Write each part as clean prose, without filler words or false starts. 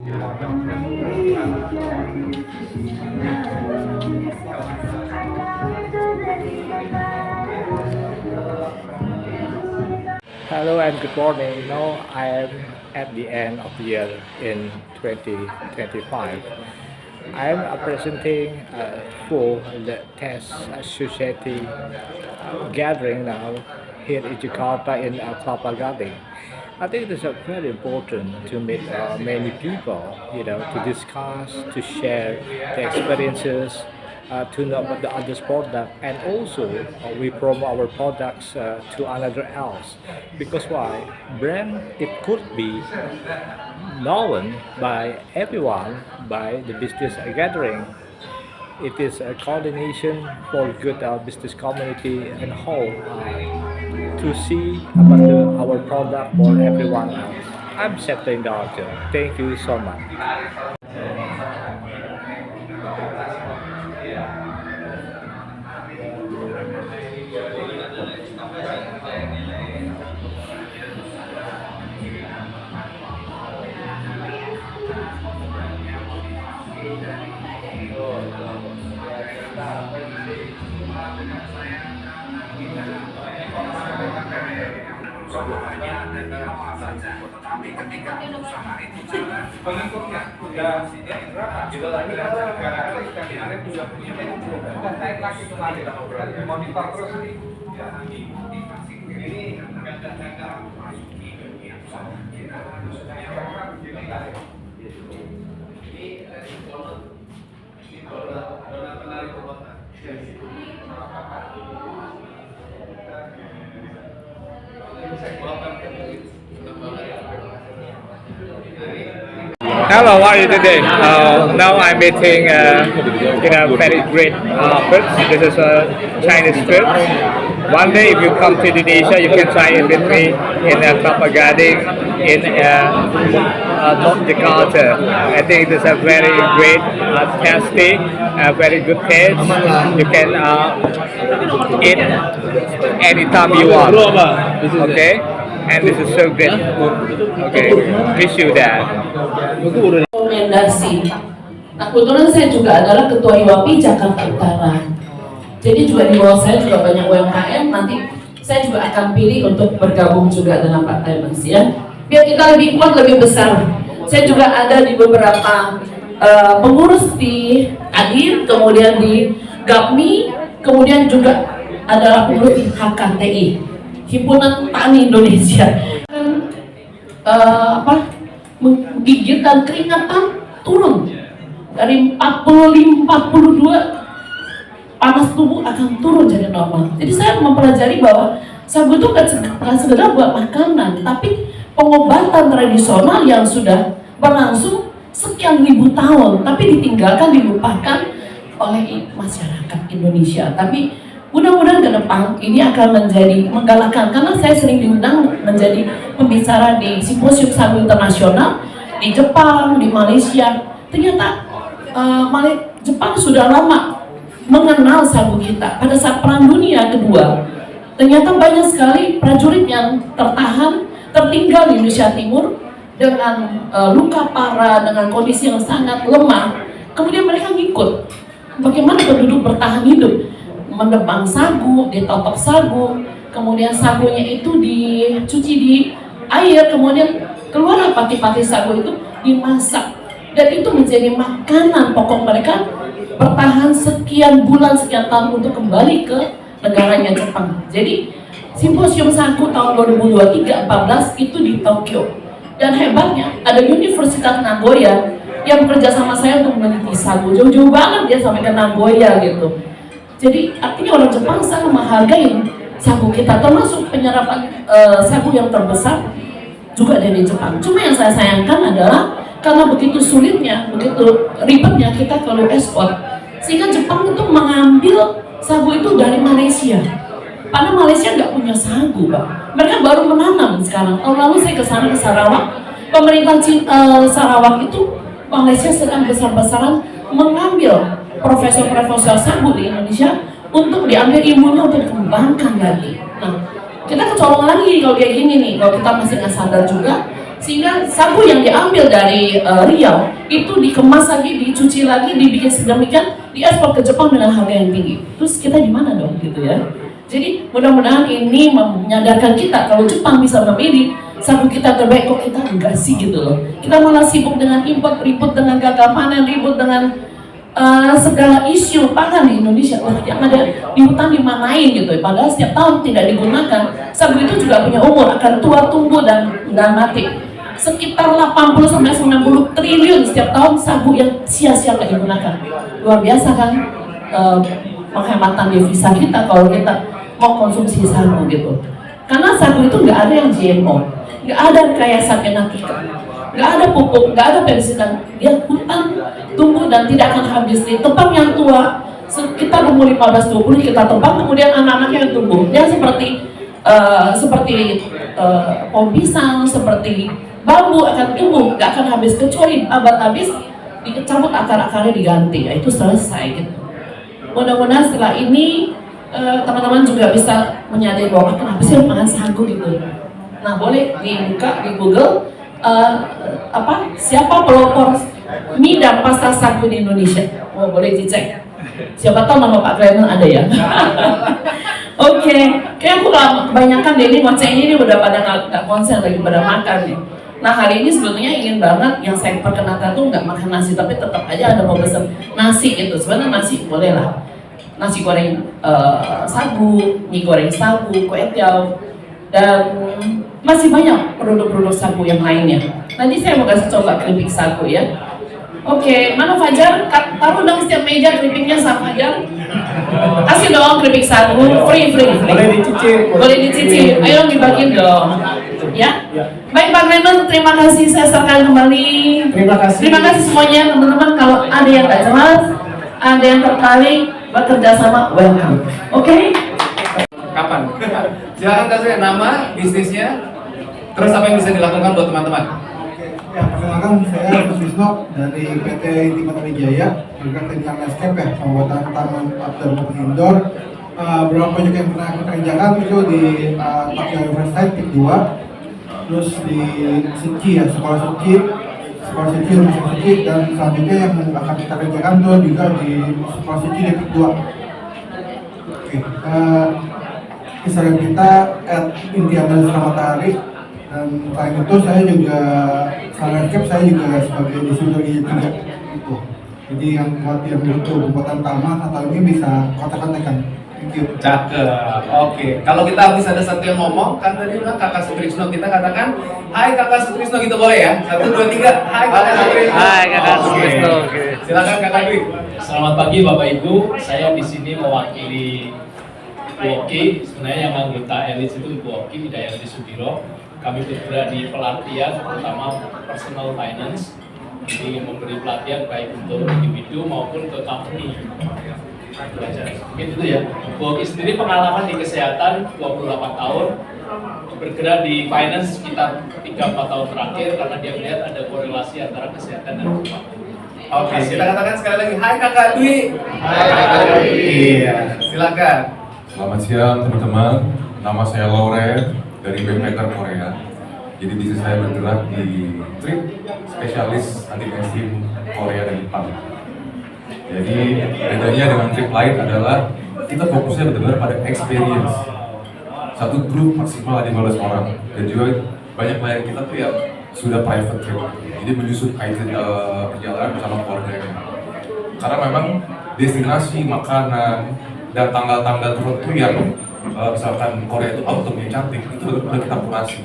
Hello and good morning. Now I am at the end of the year in 2025. I am presenting for the TESS Society gathering now here in Jakarta in Kelapa Gading. I think it is very important to meet many people, to discuss, to share the experiences, to know about the other product, and also we promote our products to another else. Because why? Brand it could be known by everyone by the business gathering. It is a coordination for good business community and whole to see about our product for everyone else. I'm September Doctor. Thank you so much. Tetapi ketika usaha itu jalan, pengikutnya sudah berapa? Juga lagi gara-gara ikan di area sudah punya naik lagi kembali monitor terus nih. Ini agak-agak masuk di dunia kita harus ini donat menarik kota. Hello, how are you today? Now I'm eating very great food. This is Chinese food. One day, if you come to Indonesia, you can try it with me in Kelapa Gading in North Jakarta. I think this is a very great, tasty, very good taste. You can eat anytime you want. Okay, and this is so good. Okay, wish you that. Rekomendasi. Nah, kebetulan saya juga adalah Ketua IWAPI Jakarta Utara. Jadi juga di bawah saya juga banyak UMKM. Nanti saya juga akan pilih untuk bergabung juga dengan Pak Taimas ya. Biar kita lebih kuat, lebih besar. Saya juga ada di beberapa pengurus di Kadin, kemudian di GAPMI, kemudian juga adalah pengurus di HKTI, Himpunan Tani Indonesia. Menggigit dan keringatan turun dari 45-42 panas tubuh akan turun jadi normal. Jadi saya mempelajari bahwa sagu itu bukan sekedar buat makanan, tapi pengobatan tradisional yang sudah berlangsung sekian ribu tahun, tapi ditinggalkan, dilupakan oleh masyarakat Indonesia. Tapi mudah-mudahan ke depan ini akan menjadi menggalakkan, karena saya sering diundang menjadi pembicara di simposium sagu internasional di Jepang, di Malaysia. Ternyata Jepang sudah lama mengenal sagu kita. Pada saat Perang Dunia Kedua, ternyata banyak sekali prajurit yang tertinggal di Indonesia Timur dengan luka parah, dengan kondisi yang sangat lemah. Kemudian mereka ngikut. Bagaimana penduduk bertahan hidup? Menebang sagu, ditotok sagu, kemudian sagunya itu dicuci di air, kemudian keluar pati-pati sagu itu dimasak, dan itu menjadi makanan pokok mereka bertahan sekian bulan, sekian tahun untuk kembali ke negaranya Jepang. Jadi simposium sagu tahun 2023-14 itu di Tokyo, dan hebatnya ada Universitas Nagoya yang bekerja sama saya untuk meneliti sagu. Jauh-jauh banget dia sampai ke Nagoya gitu. Jadi artinya orang Jepang sangat menghargai sagu kita, termasuk penyerapan sagu yang terbesar juga dari Jepang. Cuma yang saya sayangkan adalah karena begitu sulitnya, begitu ribetnya kita kalau ekspor, sehingga Jepang itu mengambil sagu itu dari Malaysia. Karena Malaysia nggak punya sagu, Pak. Mereka baru menanam sekarang. Tahun lalu saya ke sana ke Sarawak. Pemerintah Sarawak itu Malaysia sedang besar-besaran mengambil profesor-profesor sagu di Indonesia untuk diambil ilmunya untuk dikembangkan lagi. Nah, kita kecolongan lagi kalau kayak gini nih, kalau kita masih nggak sadar juga Sehingga sagu yang diambil dari Riau itu dikemas lagi, dicuci lagi, dibikin sedemikian, diekspor ke Jepang dengan harga yang tinggi. Terus kita di mana dong gitu ya? Jadi mudah-mudahan ini menyadarkan kita kalau Jepang bisa memilih sagu kita terbaik, kok kita enggak sih gitu loh. Kita malah sibuk dengan import, ribut dengan gagal panen, ribut dengan segala isu pangan di Indonesia. Wah, yang ada di hutan dimanain gitu. Padahal setiap tahun tidak digunakan. Sagu itu juga punya umur, akan tua, tumbuh dan mati. Sekitar 80-90 triliun setiap tahun sagu yang sia-sia nggak digunakan. Luar biasa kan penghematan devisa kita kalau kita mau konsumsi sagu gitu. Karena sagu itu nggak ada yang GMO, nggak ada rekayasa genetika, nggak ada pupuk, nggak ada pestisida. Dia hutan tumbuh dan tidak akan habis. Di tempat yang tua, kita umur 15-20 kita tebang, kemudian anak-anaknya yang tumbuh. Dia seperti pohon pisang, seperti bambu akan tumbuh, nggak akan habis kecuali abad habis dicabut akar-akarnya diganti. Ya, itu selesai gitu. Mudah-mudahan setelah ini teman-teman juga bisa menyadari bahwa kenapa sih makan sagu gitu. Nah, boleh dibuka di Google siapa pelopor mie dan pasta sagu di Indonesia. Oh, boleh dicek. Siapa tahu nama Pak Clement ada ya. Oke, kayak aku kebanyakan deh ini ngoceh ini udah pada nggak konsen lagi pada makan nih. Nah, hari ini sebetulnya ingin banget yang saya perkenalkan tuh nggak makan nasi, tapi tetap aja ada mau pesen nasi gitu. Sebenarnya nasi boleh lah. Nasi goreng sagu, mie goreng sagu, kue tiaw, dan masih banyak produk-produk sagu yang lainnya. Nanti saya mau kasih coba keripik sagu ya. Oke, mana Fajar? Taruh dong setiap meja keripiknya sama Fajar. Kasih dong keripik sagu, free. Boleh dicicip. Boleh dicicip. Ayo dibagiin dong. Ya. Baik Pak Clement, terima kasih. Saya serahkan kembali. Terima kasih. Terima kasih semuanya teman-teman. Kalau ada yang nggak jelas, ada yang tertarik bekerja sama, welcome. Oke? Kapan? Silakan kasih nama, bisnisnya, terus apa yang bisa dilakukan buat teman-teman? Ya, perkenalkan saya Susno dari PT Timah Wijaya, bergerak di bidang landscape ya, pembuatan taman outdoor maupun indoor. Beberapa proyek yang pernah kita kerjakan itu di Tokyo Riverside Tip 2, terus di Suci ya, sekolah Suci, rumah Suci, dan selanjutnya yang akan kita kerjakan itu juga di sekolah Suci di Tip 2. Oke, Instagram kita @intiandal_matahari. Dan selain itu saya juga landscape, saya juga sebagai distributor juga gitu. Jadi yang buat yang butuh pembuatan taman atau ini bisa kontak-kontakan. Thank you. Cakep. Oke. Kalau kita habis ada satu yang ngomong, kan tadi bilang Kakak Sutrisno, kita katakan, Hai Kakak Sutrisno gitu boleh ya? 1, 2, 3. Hai Kakak Sutrisno. Hai Kakak Sutrisno. Oke. Silakan Kakak Dwi. Selamat pagi Bapak Ibu, saya di sini mewakili Woki. Sebenarnya yang anggota elit itu Woki, Hidayat Sudiro. Kami bergerak di pelatihan, terutama personal finance, jadi memberi pelatihan baik untuk individu maupun ke company. Mungkin itu ya. Woki sendiri pengalaman di kesehatan 28 tahun, bergerak di finance sekitar 3-4 tahun terakhir karena dia melihat ada korelasi antara kesehatan dan keuangan. Oke, kita katakan sekali lagi, Hai Kakak Dwi. Hai Kakak Dwi. Iya, silakan. Selamat siang teman-teman, nama saya Lauren dari Backpacker Korea. Jadi bisnis saya bergerak di trip spesialis anti mainstream Korea dan Jepang. Jadi bedanya dengan trip lain adalah kita fokusnya benar-benar pada experience. Satu grup maksimal ada 15 orang dan juga banyak klien kita tuh yang sudah private trip. Jadi menyusun perjalanan bersama keluarganya. Karena memang destinasi, makanan, dan tanggal-tanggal tertentu yang misalkan Korea itu autumn yang cantik, itu benar-benar kita kurasi.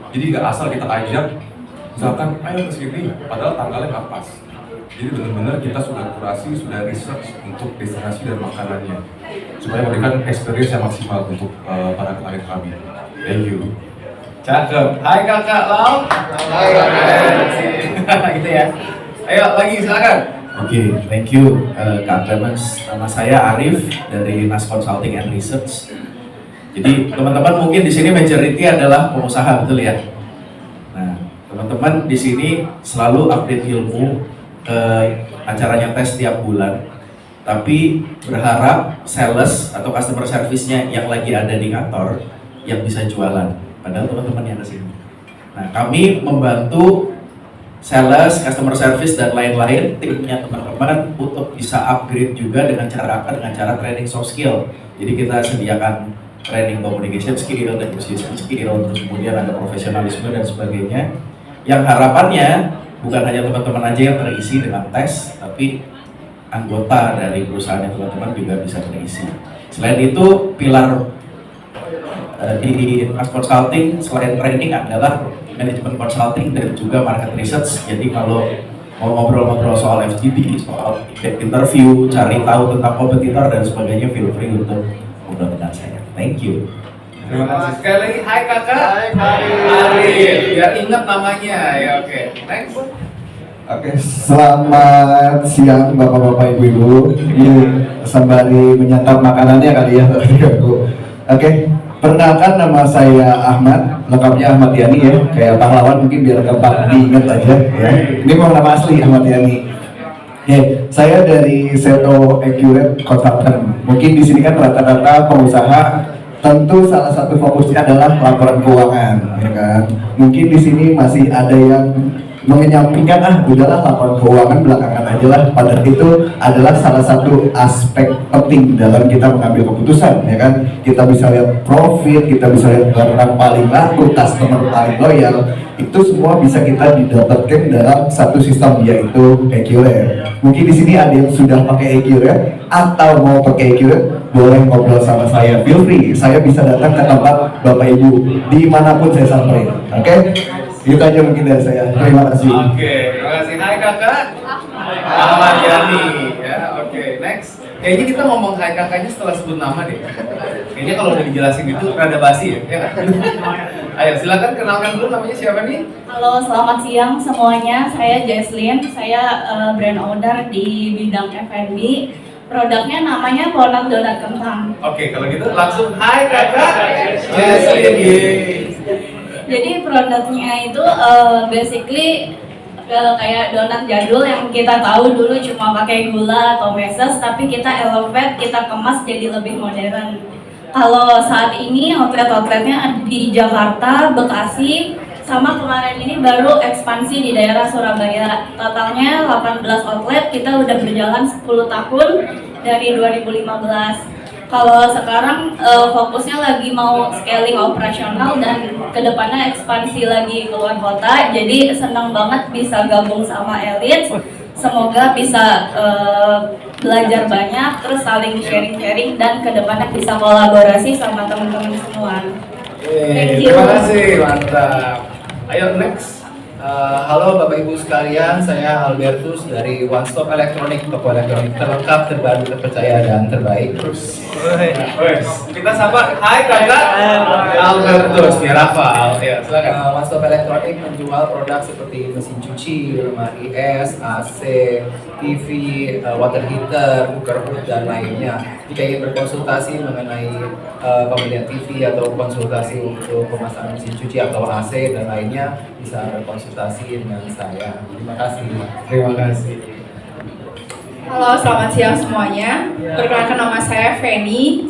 Jadi nggak asal kita ajak, misalkan ayo ke sini, padahal tanggalnya nggak pas. Jadi benar-benar kita sudah kurasi, sudah research untuk destinasi dan makanannya, supaya memberikan experience yang maksimal untuk para klien kami. Thank you. Cakep. Hai Kakak Lau. Hai Kakak. Gitu ya. Ayo lagi silakan. Oke, thank you Kak Clemens. Nama saya Arif dari Nas Consulting and Research. Jadi teman-teman mungkin di sini majority adalah pengusaha, betul ya? Nah, teman-teman di sini selalu update ilmu, acaranya tes setiap bulan. Tapi berharap sales atau customer service-nya yang lagi ada di kantor yang bisa jualan. Padahal teman-teman yang kesini. Nah, kami membantu sales, customer service dan lain-lain timnya teman-teman untuk bisa upgrade juga dengan cara apa? Dengan cara training soft skill. Jadi kita sediakan training communication skill, negotiation skill, terus kemudian ada profesionalisme dan sebagainya. Yang harapannya bukan hanya teman-teman aja yang terisi dengan tes, tapi anggota dari perusahaan yang teman-teman juga bisa terisi. Selain itu, pilar di Nas Consulting selain training adalah manajemen consulting dan juga market research. Jadi kalau mau ngobrol-ngobrol soal FGD, soal interview, cari tahu tentang kompetitor dan sebagainya, feel free untuk ngobrol dengan saya. Thank you. Terima kasih sekali lagi. Hai kakak. Hai Arif. Biar ingat namanya ya. Oke. Next. Oke, selamat siang bapak-bapak ibu-ibu. Ini sembari menyantap makanannya kali ya tadi aku. Oke, perkenalkan nama saya Ahmad, lengkapnya Ahmad Yani ya, kayak pahlawan mungkin biar gampang diingat aja ya. Ini mau nama asli Ahmad Yani. Oke, saya dari Seto Accurate Consultant. Mungkin di sini kan rata-rata pengusaha tentu salah satu fokusnya adalah laporan keuangan, ya kan? Mungkin di sini masih ada yang menyampingkan udahlah laporan keuangan belakangan aja lah, padahal itu adalah salah satu aspek penting dalam kita mengambil keputusan, ya kan? Kita bisa lihat profit, kita bisa lihat barang paling laku, customer paling loyal, itu semua bisa kita didapatkan dalam satu sistem, yaitu Accurate. Mungkin di sini ada yang sudah pakai Accurate atau mau pakai Accurate, boleh ngobrol sama saya, feel free. Saya bisa datang ke tempat Bapak Ibu dimanapun saya sampai. Oke? Itu aja mungkin dari saya. Terima kasih. Oke, terima kasih. Hai kakak. Ahmad Yani. Ya, oke. Next. Kayaknya kita ngomong hai kakaknya setelah sebut nama deh. Kayaknya kalau udah dijelasin itu rada basi ya. Ya kan? Ayo silakan kenalkan dulu, namanya siapa nih? Halo, selamat siang semuanya. Saya Jesslyn. Saya brand owner di bidang F&B. Produknya namanya Ponat Donat Kentang. Oke, kalau gitu langsung hai kakak. Jesslyn. Jadi produknya itu basically kayak donat jadul yang kita tahu dulu cuma pakai gula atau meses, tapi kita elevate, kita kemas jadi lebih modern. Kalau saat ini outlet-outletnya ada di Jakarta, Bekasi, sama kemarin ini baru ekspansi di daerah Surabaya. Totalnya 18 outlet, kita udah berjalan 10 tahun dari 2015. Kalau sekarang fokusnya lagi mau scaling operasional dan kedepannya ekspansi lagi keluar kota. Jadi senang banget bisa gabung sama Elite. Semoga bisa belajar banyak, terus saling sharing-sharing dan kedepannya bisa kolaborasi sama teman-teman semua. Thank you. Terima kasih, mantap. Ayo next. Halo Bapak Ibu sekalian, saya Albertus dari One Stop Elektronik, toko elektronik terlengkap, terbaru, terpercaya dan terbaik. Kita sapa, hai kakak Albertus, ya Rafael, ya silakan. One Stop Elektronik menjual produk seperti mesin cuci, lemari es, AC, TV, water heater, cooker hood dan lainnya. Jika ingin berkonsultasi mengenai pembelian TV atau konsultasi untuk pemasangan mesin cuci atau AC dan lainnya, bisa berkonsultasi dengan saya. Terima kasih. Terima kasih. Halo, selamat siang semuanya. Perkenalkan nama saya Feni.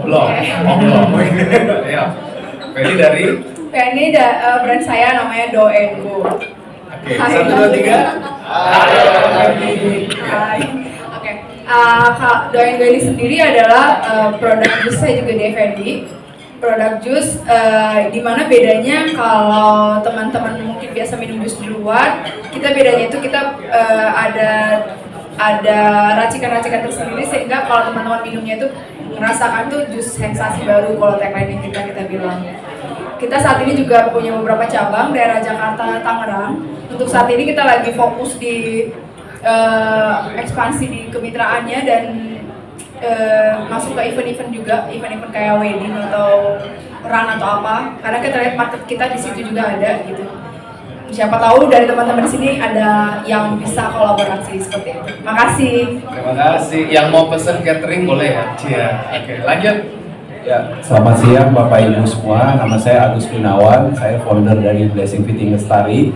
Belum. Ya. Feni dari? Feni brand saya namanya Do & Go. Oke, 1, 2, 3. Hai. Oke. Do & Go ini sendiri adalah produk jus, saya juga di F&B. Produk jus, dimana bedanya kalau teman-teman mungkin biasa minum jus di luar, kita bedanya itu kita ada racikan-racikan tersendiri sehingga kalau teman-teman minumnya itu merasakan tuh jus sensasi baru kalau tagline yang kita bilang. Kita saat ini juga punya beberapa cabang daerah Jakarta, Tangerang. Untuk saat ini kita lagi fokus di ekspansi di kemitraannya dan masuk ke event-event juga, event-event kayak wedding atau run atau apa, karena kita lihat market kita di situ juga ada gitu. Siapa tahu dari teman-teman di sini ada yang bisa kolaborasi seperti itu. Makasih. Terima kasih. Yang mau pesen catering boleh ya? Iya. Oke, lanjut. Ya, selamat siang Bapak Ibu semua. Nama saya Agus Gunawan. Saya founder dari Blessing Fitting Lestari.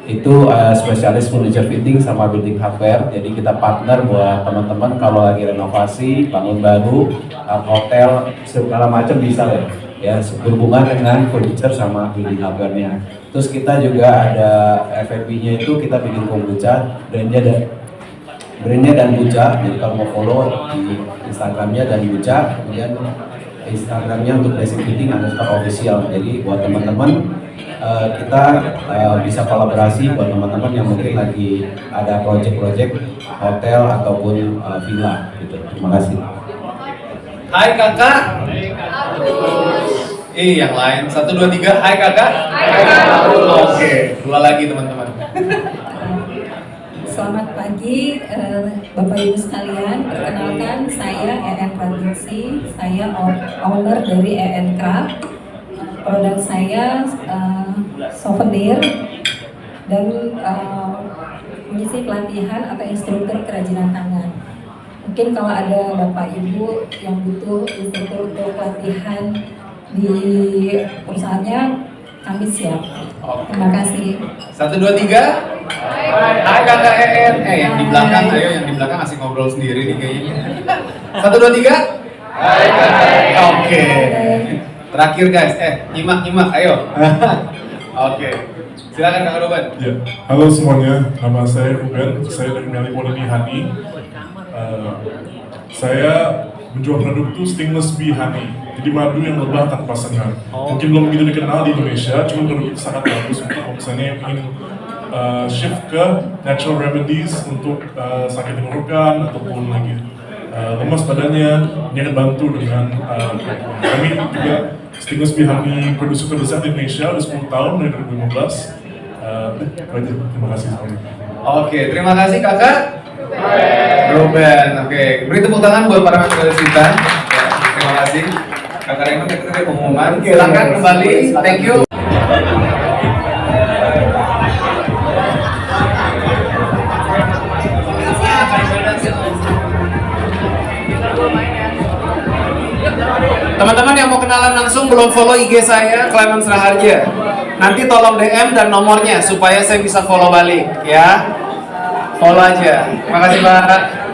Itu spesialis furniture fitting sama building hardware. Jadi kita partner buat teman-teman kalau lagi renovasi, bangun baru, hotel, segala macam bisa ya. ya berhubungan dengan furniture sama building hardware-nya. Terus kita juga ada F&B-nya itu kita bikin kombucha, brandnya dan bucha. Jadi kalau mau follow di Instagramnya dan bucha, kemudian Instagramnya untuk Blessing Fitting _official. Jadi buat teman-teman kita bisa kolaborasi buat teman-teman yang mungkin lagi ada project-project hotel ataupun villa gitu. Terima kasih. Hai kakak. Yang lain 1, 2, 3. Hai kakak. Oke, dua lagi teman-teman. Selamat pagi Bapak Ibu sekalian, perkenalkan saya EN Produksi, saya owner dari EN Craft. Produk saya souvenir dan mengisi pelatihan atau instruktur kerajinan tangan. Mungkin kalau ada Bapak Ibu yang butuh instruktur untuk pelatihan di perusahaannya, kami siap. Terima kasih. 1, 2, 3. Hai kakak EN. Yang di belakang, ayo yang di belakang asik ngobrol sendiri nih kayaknya. 1, 2, 3. Hai kakak. Oke. Terakhir guys, nyimak, ayo. Oke. Silakan Kak Ruben. Ya, halo semuanya. Nama saya Ruben. Saya dari Melipolini Honey. Saya menjual produk itu stainless bee honey. Jadi madu yang lebah tanpa sengat. Mungkin belum begitu dikenal di Indonesia, cuma produk itu sangat bagus untuk misalnya yang ingin shift ke natural remedies untuk sakit tenggorokan ataupun lagi lemas badannya. Ini akan bantu dengan kami juga stainless bee honey produser terbesar di Indonesia udah 10 tahun dari 2015. Terima kasih semuanya. Oke, terima kasih kakak Ruben. Oke, beri tepuk tangan buat para finalis kita. Terima kasih kakak Raymond. Kita ada pengumuman. Silakan kembali. Thank you. Teman-teman yang mau kenalan langsung belum follow IG saya Clemens Raharja. Nanti tolong DM dan nomornya supaya saya bisa follow balik ya. Follow aja. Terima kasih Pak.